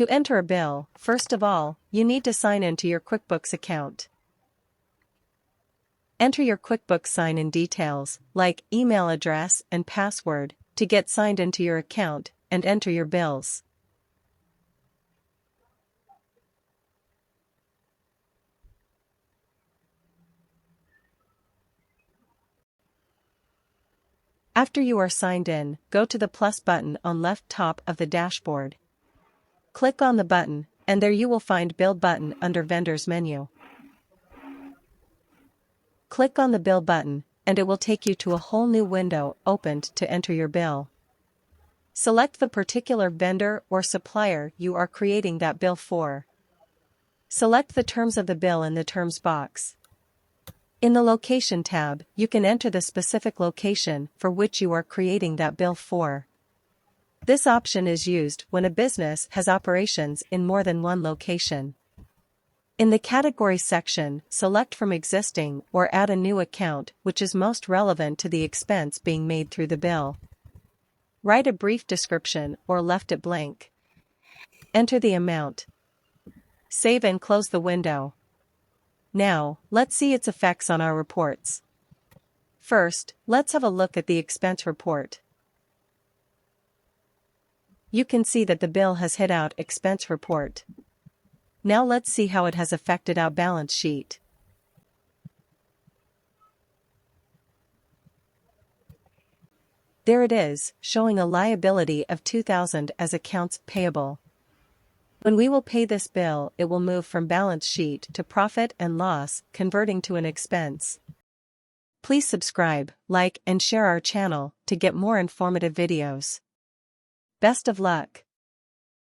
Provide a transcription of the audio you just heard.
To enter a bill, first of all, you need to sign into your QuickBooks account. Enter your QuickBooks sign-in details, like email address and password, to get signed into your account, and enter your bills. After you are signed in, go to the plus button on left top of the dashboard. Click on the button, and there you will find Bill button under Vendors menu. Click on the Bill button, and it will take you to a whole new window opened to enter your bill. Select the particular vendor or supplier you are creating that bill for. Select the terms of the bill in the Terms box. In the Location tab, you can enter the specific location for which you are creating that bill for. This option is used when a business has operations in more than one location. In the Category section, select from existing or add a new account which is most relevant to the expense being made through the bill. Write a brief description or left it blank. Enter the amount. Save and close the window. Now, let's see its effects on our reports. First, let's have a look at the expense report. You can see that the bill has hit out expense report. Now let's see how it has affected our balance sheet. There it is, showing a liability of $2,000 as accounts payable. When we will pay this bill, it will move from balance sheet to profit and loss, converting to an expense. Please subscribe, like, and share our channel to get more informative videos. Best of luck!